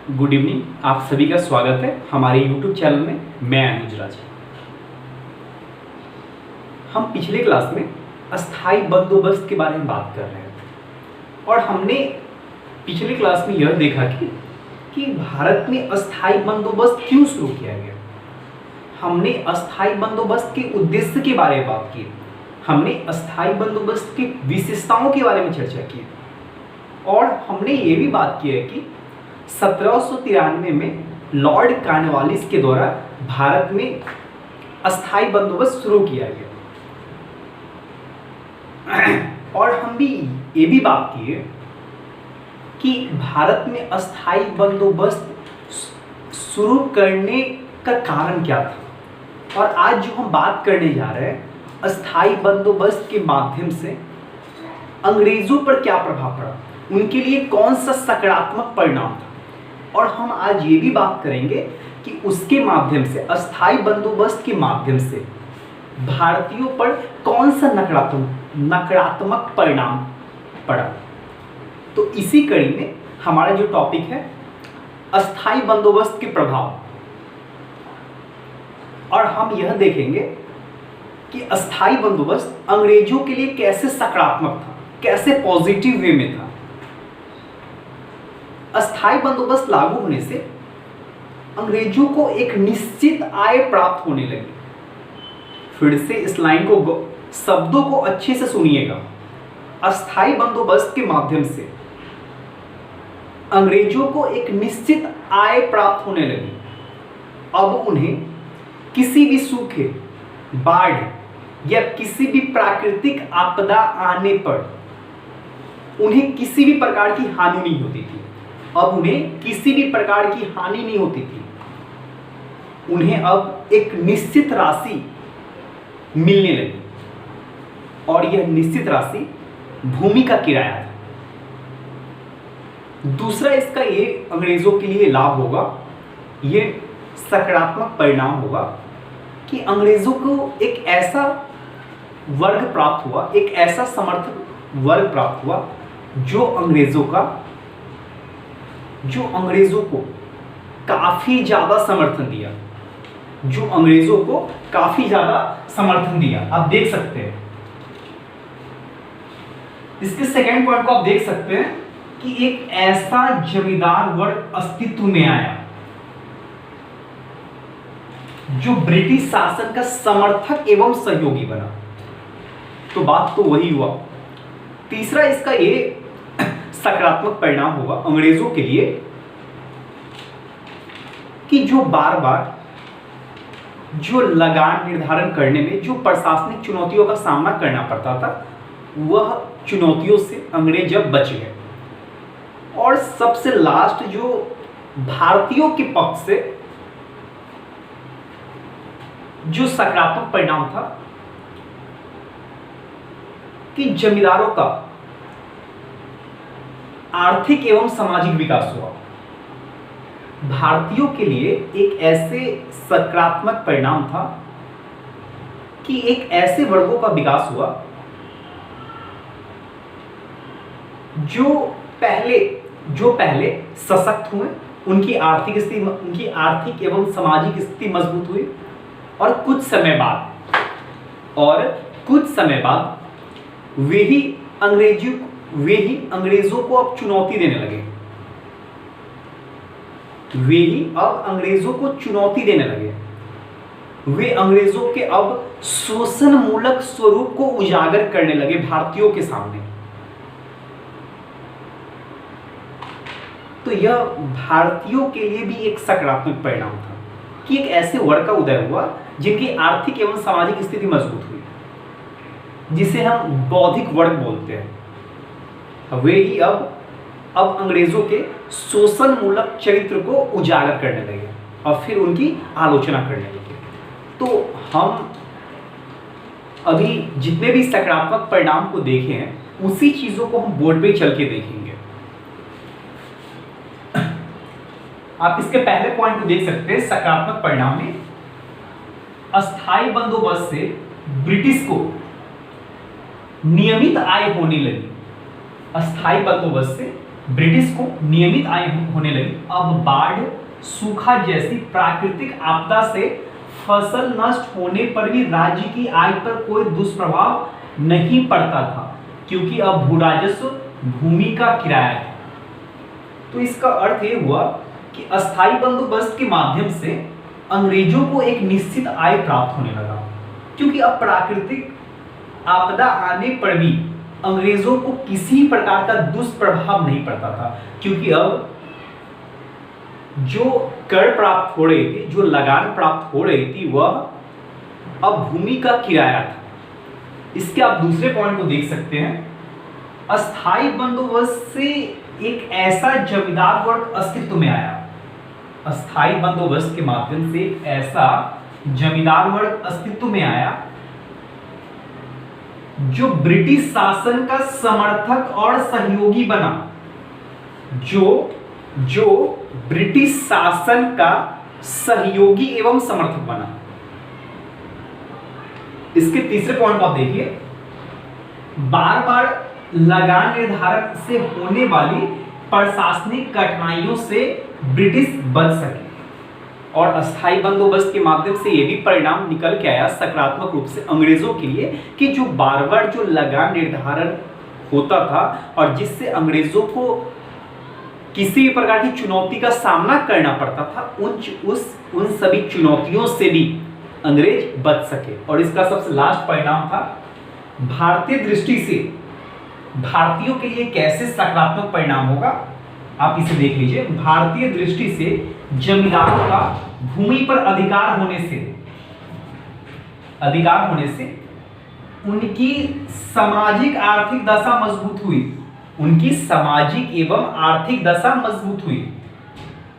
Good evening. आप सभी का स्वागत है हमारे YouTube चैनल में। मैं अनुज राज। हम पिछले क्लास में अस्थाई बंदोबस्त के बारे में बात कर रहे थे और हमने पिछले क्लास में यह देखा कि भारत में अस्थाई बंदोबस्त क्यों शुरू किया गया। हमने अस्थाई बंदोबस्त के उद्देश्य के बारे में बात की। हमने अस्थाई बंदोबस्त की विशेषताओं के बारे में चर्चा की और हमने ये भी बात की है कि 1793 में लॉर्ड कॉर्नवालिस के द्वारा भारत में अस्थाई बंदोबस्त शुरू किया गया। और हम भी ये भी बात की है कि भारत में अस्थाई बंदोबस्त शुरू करने का कारण क्या था। और आज जो हम बात करने जा रहे हैं, अस्थाई बंदोबस्त के माध्यम से अंग्रेजों पर क्या प्रभाव पड़ा, उनके लिए कौन सा सकारात्मक परिणाम था। और हम आज ये भी बात करेंगे कि उसके माध्यम से, अस्थाई बंदोबस्त के माध्यम से भारतीयों पर कौन सा नकारात्मक परिणाम पड़ा। तो इसी कड़ी में हमारा जो टॉपिक है अस्थाई बंदोबस्त के प्रभाव, और हम यह देखेंगे कि अस्थाई बंदोबस्त अंग्रेजों के लिए कैसे सकारात्मक था, कैसे पॉजिटिव वे में था। अस्थाई बंदोबस्त लागू होने से अंग्रेजों को एक निश्चित आय प्राप्त होने लगी। फिर से इस लाइन को, शब्दों को अच्छे से सुनिएगा। अस्थाई बंदोबस्त के माध्यम से अंग्रेजों को एक निश्चित आय प्राप्त होने लगी। अब उन्हें किसी भी सूखे, बाढ़ या किसी भी प्राकृतिक आपदा आने पर उन्हें किसी भी प्रकार की हानि नहीं होती थी। अब उन्हें किसी भी प्रकार की हानि नहीं होती थी। उन्हें अब एक निश्चित राशि मिलने लगी और यह निश्चित राशि भूमि का किराया था। दूसरा इसका ये अंग्रेजों के लिए लाभ होगा, ये सकारात्मक परिणाम होगा कि अंग्रेजों को एक ऐसा वर्ग प्राप्त हुआ, एक ऐसा समर्थक वर्ग प्राप्त हुआ जो अंग्रेजों को काफी ज्यादा समर्थन दिया, आप देख सकते हैं। इसके सेकेंड पॉइंट को आप देख सकते हैं कि एक ऐसा जमींदार वर्ग अस्तित्व में आया जो ब्रिटिश शासन का समर्थक एवं सहयोगी बना। तो बात तो वही हुआ। तीसरा इसका ये सकारात्मक परिणाम होगा अंग्रेजों के लिए कि जो बार बार जो लगान निर्धारण करने में जो प्रशासनिक चुनौतियों का सामना करना पड़ता था, वह चुनौतियों से अंग्रेज अब बच गए। और सबसे लास्ट जो भारतीयों के पक्ष से जो सकारात्मक परिणाम था कि जमींदारों का आर्थिक एवं सामाजिक विकास हुआ। भारतीयों के लिए एक ऐसे सकारात्मक परिणाम था कि एक ऐसे वर्गों का विकास हुआ जो पहले सशक्त हुए, उनकी आर्थिक एवं सामाजिक स्थिति मजबूत हुई और कुछ समय बाद वे ही अंग्रेजों को अब चुनौती देने लगे। वे अंग्रेजों के अब शोषण मूलक स्वरूप को उजागर करने लगे भारतीयों के सामने। तो यह भारतीयों के लिए भी एक सकारात्मक परिणाम था कि एक ऐसे वर्ग का उदय हुआ जिनकी आर्थिक एवं सामाजिक स्थिति मजबूत हुई, जिसे हम बौद्धिक वर्ग बोलते हैं। वे ही अब अंग्रेजों के शोषण मूलक चरित्र को उजागर करने लगे और फिर उनकी आलोचना करने लगे। तो हम अभी जितने भी सकारात्मक परिणाम को देखे हैं, उसी चीजों को हम बोर्ड पे चल के देखेंगे। आप इसके पहले पॉइंट को देख सकते हैं। सकारात्मक परिणाम में अस्थाई बंदोबस्त से ब्रिटिश को नियमित आय होने लगी। अस्थाई बंदोबस्त से ब्रिटिश को नियमित आय होने लगी। अब बाढ़, सूखा जैसी प्राकृतिक आपदा से फसल नष्ट होने पर भी राज्य की आय पर कोई दुष्प्रभाव नहीं पड़ता था, क्योंकि अब भू राजस्व भूमि का किराया था। तो इसका अर्थ ये हुआ कि अस्थायी बंदोबस्त के माध्यम से अंग्रेजों को एक निश्चित आय प्राप्त होने लगा, क्योंकि अब प्राकृतिक आपदा आने पर भी अंग्रेजों को किसी प्रकार का दुष्प्रभाव नहीं पड़ता था, क्योंकि अब जो कर प्राप्त हो रही थी, जो लगान प्राप्त हो रही थी, वह अब भूमि का किराया था। इसके आप दूसरे पॉइंट को देख सकते हैं, अस्थायी बंदोबस्त से एक ऐसा जमींदार वर्ग अस्तित्व में आया। अस्थायी बंदोबस्त के माध्यम से ऐसा जमींदार वर्ग अस्तित्व में आया जो ब्रिटिश शासन का समर्थक और सहयोगी बना। जो ब्रिटिश शासन का सहयोगी एवं समर्थक बना। इसके तीसरे पॉइंट को आप देखिए, बार बार लगान निर्धारण से होने वाली प्रशासनिक कठिनाइयों से ब्रिटिश बच सके, और अस्थायी बंदोबस्त के माध्यम से यह भी परिणाम निकल के आया सकारात्मक रूप से अंग्रेजों के लिए कि जो बार बार जो लगान निर्धारण होता था और जिससे अंग्रेजों को किसी भी प्रकार की चुनौती का सामना करना पड़ता था, उन सभी चुनौतियों से भी अंग्रेज बच सके। और इसका सबसे लास्ट परिणाम था, भारतीय दृष्टि से भारतीयों के लिए कैसे सकारात्मक परिणाम होगा, आप इसे देख लीजिए। भारतीय दृष्टि से जमींदारों का भूमि पर अधिकार होने से उनकी सामाजिक आर्थिक दशा मजबूत हुई। उनकी सामाजिक एवं आर्थिक दशा मजबूत हुई,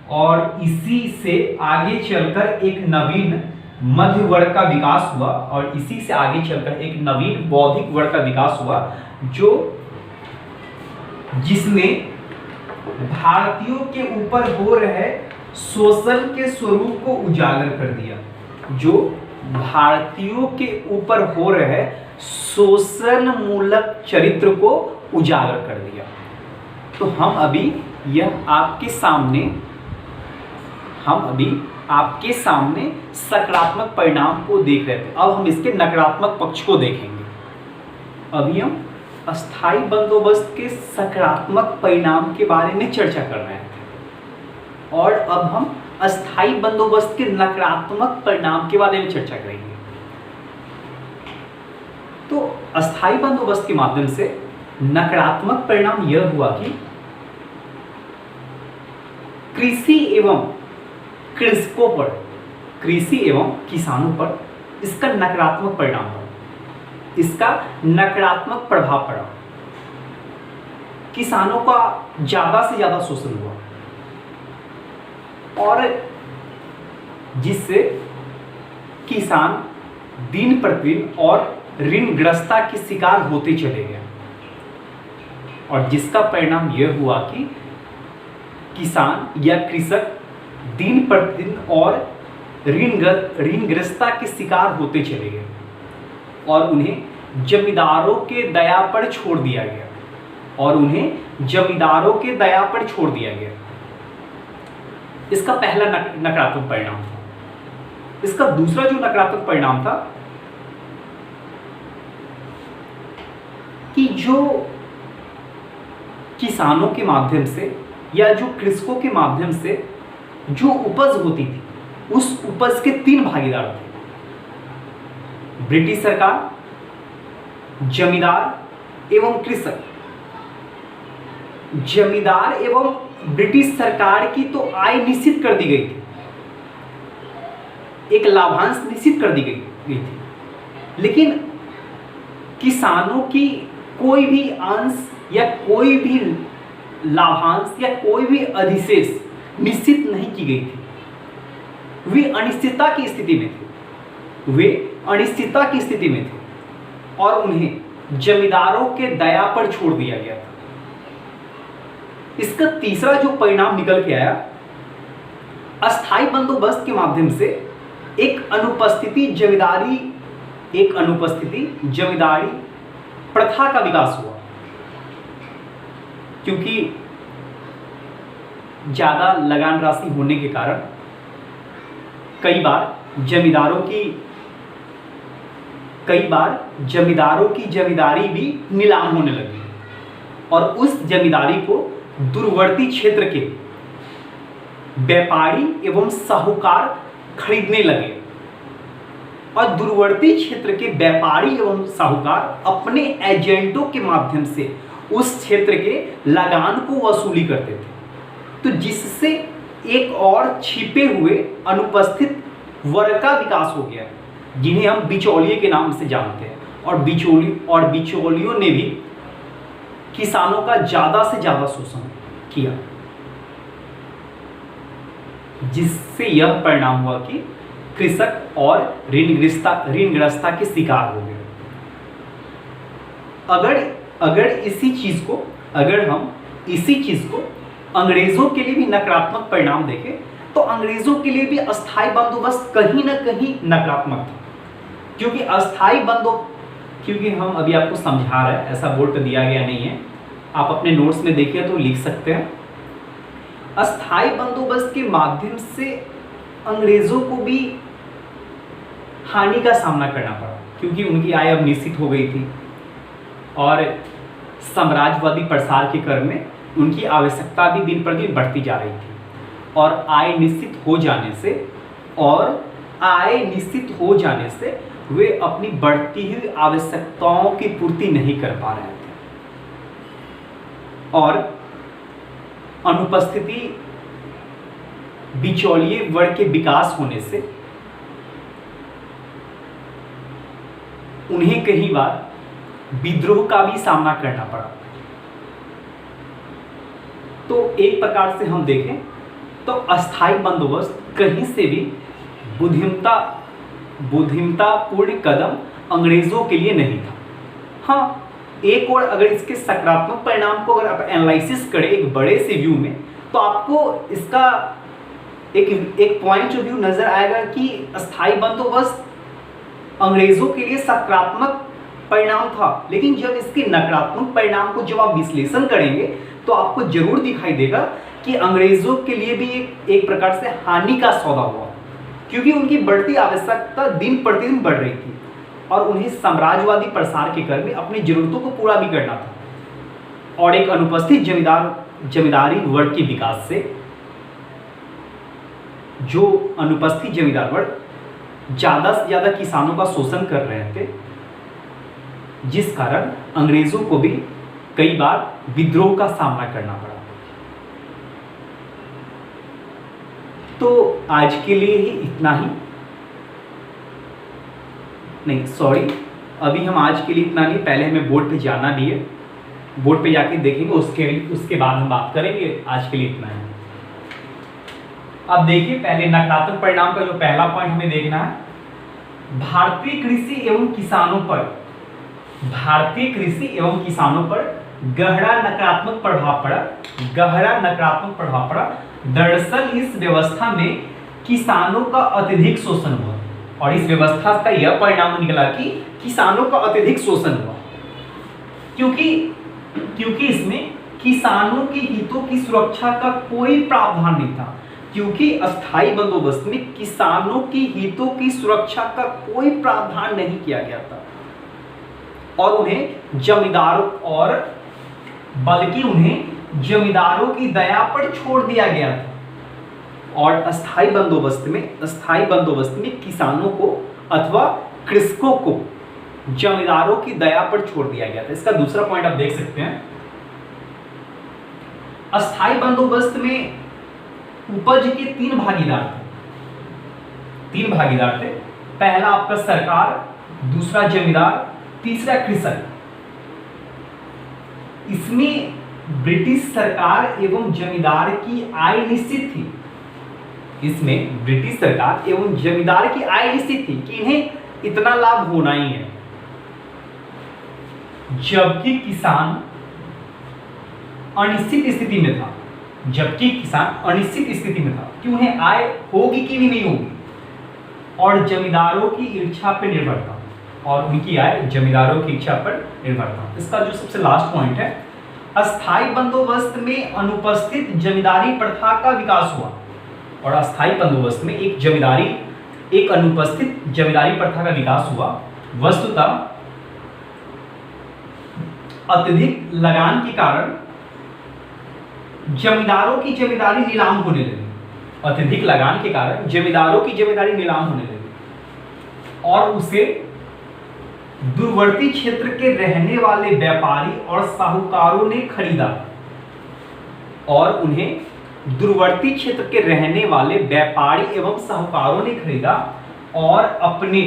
और इसी से आगे चलकर एक नवीन मध्य वर्ग का विकास हुआ, और इसी से आगे चलकर एक नवीन बौद्धिक वर्ग का विकास हुआ, जिसने भारतीयों के ऊपर हो रहे शोषण के स्वरूप को उजागर कर दिया। जो भारतीयों के ऊपर हो रहे शोषण मूलक चरित्र को उजागर कर दिया। तो हम अभी आपके सामने सकारात्मक परिणाम को देख रहे थे। अब हम इसके नकारात्मक पक्ष को देखेंगे। अभी हम अस्थायी बंदोबस्त के सकारात्मक परिणाम के बारे में चर्चा कर रहे हैं, और अब हम अस्थायी बंदोबस्त के नकारात्मक परिणाम के बारे में चर्चा करेंगे। तो अस्थायी बंदोबस्त के माध्यम से नकारात्मक परिणाम यह हुआ कि कृषि एवं कृषकों पर, कृषि एवं किसानों पर इसका नकारात्मक परिणाम पड़ा, इसका नकारात्मक प्रभाव पड़ा। किसानों का ज्यादा से ज्यादा शोषण हुआ, और जिससे किसान दिन प्रतिदिन और ऋणग्रस्तता के शिकार होते चले गए, और जिसका परिणाम यह हुआ कि किसान या कृषक दिन प्रतिदिन और ऋणग्रस्तता के शिकार होते चले गए, और उन्हें जमींदारों के दया पर छोड़ दिया गया। इसका पहला नकारात्मक परिणाम था। इसका दूसरा जो नकारात्मक परिणाम था कि जो किसानों के माध्यम से या जो कृषकों के माध्यम से जो उपज होती थी, उस उपज के 3 भागीदार थे: ब्रिटिश सरकार, जमींदार एवं कृषक। जमींदार एवं ब्रिटिश सरकार की तो आय निश्चित कर दी गई थी, एक लाभांश निश्चित कर दी गई थी, लेकिन किसानों की कोई भी अंश या कोई भी लाभांश या कोई भी अधिशेष निश्चित नहीं की गई थी। वे अनिश्चितता की स्थिति में थे, और उन्हें जमींदारों के दया पर छोड़ दिया गया था। इसका तीसरा जो परिणाम निकल के आया, अस्थायी बंदोबस्त के माध्यम से एक अनुपस्थिति जमींदारी प्रथा का विकास हुआ, क्योंकि ज़्यादा लगान राशि होने के कारण कई बार जमींदारों की जमींदारी भी नीलाम होने लगी और उस जमींदारी को दूरवर्ती क्षेत्र के व्यापारी एवं साहूकार खरीदने लगे और दूरवर्ती क्षेत्र के व्यापारी एवं साहूकार अपने एजेंटों के माध्यम से उस क्षेत्र के लगान को वसूली करते थे, तो जिससे एक और छिपे हुए अनुपस्थित वर्ग का विकास हो गया, जिन्हें हम बिचौलिए के नाम से जानते हैं। और बिचौलियों ने भी किसानों का ज़्यादा से ज़्यादा शोषण किया, जिससे यह परिणाम हुआ कि कृषक और ऋणग्रस्तता के शिकार हो गए। अगर हम इसी चीज को अंग्रेजों के लिए भी नकारात्मक परिणाम देखें तो अंग्रेजों के लिए भी अस्थाई बंदोबस्त कहीं ना कहीं नकारात्मक था, क्योंकि हम अभी आपको समझा रहे हैं, ऐसा बोर्ड पर दिया गया नहीं है, आप अपने नोट्स में देखिए तो लिख सकते हैं। अस्थाई बंदोबस्त के माध्यम से अंग्रेजों को भी हानि का सामना करना पड़ा, क्योंकि उनकी आय अब निश्चित हो गई थी और साम्राज्यवादी प्रसार के क्रम में उनकी आवश्यकता भी दिन पर दिन बढ़ती जा रही थी और आय निश्चित हो जाने से वे अपनी बढ़ती हुई आवश्यकताओं की पूर्ति नहीं कर पा रहे थे और अनुपस्थिति बिचौलिए वर्ग के विकास होने से उन्हें कई बार विद्रोह का भी सामना करना पड़ा। तो एक प्रकार से हम देखें तो अस्थाई बंदोबस्त कहीं से भी बुद्धिमत्तापूर्ण कदम अंग्रेजों के लिए नहीं था। हाँ, एक और अगर इसके सकारात्मक परिणाम को अगर आप एनालिसिस करें एक बड़े से व्यू में, तो आपको इसका एक पॉइंट ऑफ व्यू नजर आएगा कि अस्थाई बंदोबस्त अंग्रेजों के लिए सकारात्मक परिणाम था, लेकिन जब इसके नकारात्मक परिणाम को जब आप विश्लेषण करेंगे तो आपको जरूर दिखाई देगा कि अंग्रेजों के लिए भी एक प्रकार से हानि का सौदा हुआ, क्योंकि उनकी बढ़ती आवश्यकता दिन प्रतिदिन बढ़ रही थी और उन्हें साम्राज्यवादी प्रसार के क्रम में अपनी जरूरतों को पूरा भी करना था और एक अनुपस्थित जमींदारी वर्ग के विकास से जो अनुपस्थित जमींदार वर्ग ज़्यादा से ज़्यादा किसानों का शोषण कर रहे थे, जिस कारण अंग्रेजों को भी कई बार विद्रोह का सामना करना पड़ा। तो आज के लिए ही इतना ही, नहीं सॉरी, अभी हम आज के लिए इतना नहीं, पहले हमें बोर्ड पे जाना भी है, बोर्ड पे जाके देखेंगे, उसके बाद हम बात करेंगे। आज के लिए इतना है। अब देखिए, पहले नकारात्मक परिणाम का जो पहला पॉइंट हमें देखना है, भारतीय कृषि एवं किसानों पर गहरा नकारात्मक प्रभाव पड़ा। दरअसल इस व्यवस्था में किसानों का अत्यधिक शोषण हुआ और इस व्यवस्था का यह परिणाम निकला कि किसानों का अत्यधिक शोषण हुआ, क्योंकि इसमें किसानों के हितों की सुरक्षा का कोई प्रावधान नहीं था, क्योंकि अस्थाई बंदोबस्त में किसानों की हितों की सुरक्षा का कोई प्रावधान नहीं किया गया था और उन्हें जमींदारों की दया पर छोड़ दिया गया था। और अस्थाई बंदोबस्त में किसानों को अथवा कृषकों को जमींदारों की दया पर छोड़ दिया गया था। इसका दूसरा पॉइंट आप देख सकते हैं, अस्थाई बंदोबस्त में उपज के तीन भागीदार थे। पहला आपका सरकार, दूसरा जमींदार, तीसरा कृषक। इसमें ब्रिटिश सरकार एवं जमींदार की आय निश्चित थी। इसमें ब्रिटिश सरकार एवं जमींदार की आय निश्चित थी कि इन्हें इतना लाभ होना ही है, जबकि किसान अनिश्चित स्थिति में था कि उन्हें आय होगी कि नहीं होगी, और जमींदारों की इच्छा पर निर्भर था, और उनकी आय जमींदारों की इच्छा पर निर्भर था। इसका जो सबसे लास्ट पॉइंट है, अस्थाई बंदोबस्त में अनुपस्थित जमींदारी प्रथा का विकास हुआ। और अस्थाई बंदोबस्त में एक अनुपस्थित जमींदारी प्रथा का विकास हुआ। वस्तुतः अत्यधिक लगान के कारण जमींदारों की जमींदारी नीलाम होने लगी। अत्यधिक लगान के कारण जमींदारों की जमींदारी नीलाम होने लगी और उसे दूरवर्ती क्षेत्र के रहने वाले व्यापारी और साहूकारों ने खरीदा। और उन्हें दूरवर्ती क्षेत्र के रहने वाले व्यापारी एवं साहूकारों ने खरीदा और अपने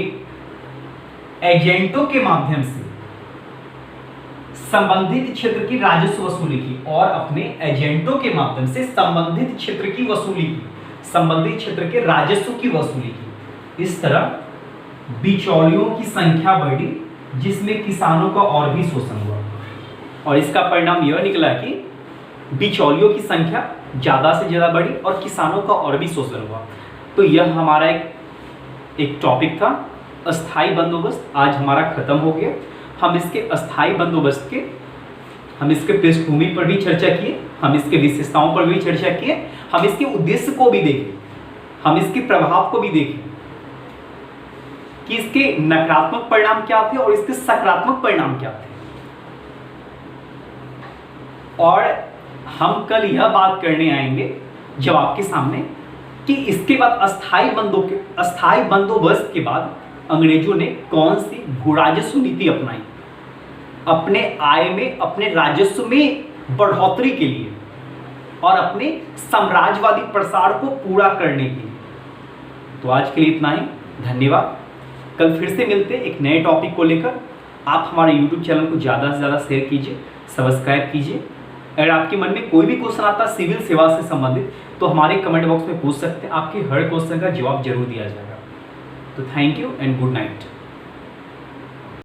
एजेंटों के माध्यम से संबंधित क्षेत्र की राजस्व वसूली की। और अपने एजेंटों के माध्यम से संबंधित क्षेत्र की वसूली की, संबंधित क्षेत्र के राजस्व की वसूली की। इस तरह बिचौलियों की संख्या बढ़ी, जिसमें किसानों का और भी शोषण हुआ। और इसका परिणाम यह निकला कि बिचौलियों की संख्या ज़्यादा से ज़्यादा बढ़ी और किसानों का और भी शोषण हुआ। तो यह हमारा एक टॉपिक था, अस्थाई बंदोबस्त। आज हमारा खत्म हो गया। हम इसके अस्थाई बंदोबस्त के हम इसके पृष्ठभूमि पर भी चर्चा किए, हम इसके विशेषताओं पर भी चर्चा किए, हम इसके उद्देश्य को भी देखें, हम इसके प्रभाव को भी देखें कि इसके नकारात्मक परिणाम क्या थे और इसके सकारात्मक परिणाम क्या थे। और हम कल यह बात करने आएंगे जब आपके सामने कि इसके बाद अस्थाई बंदोबस्त के बाद अंग्रेजों ने कौन सी भूराजस्व नीति अपनाई अपने आय में, अपने राजस्व में बढ़ोतरी के लिए और अपने साम्राज्यवादी प्रसार को पूरा करने के लिए। तो आज के लिए इतना ही, धन्यवाद। कल फिर से मिलते हैं एक नए टॉपिक को लेकर। आप हमारे YouTube चैनल को ज़्यादा से ज़्यादा शेयर कीजिए, सब्सक्राइब कीजिए। अगर आपके मन में कोई भी क्वेश्चन आता है सिविल सेवा से संबंधित तो हमारे कमेंट बॉक्स में पूछ सकते हैं। आपके हर क्वेश्चन का जवाब जरूर दिया जाएगा। तो thank you and good night.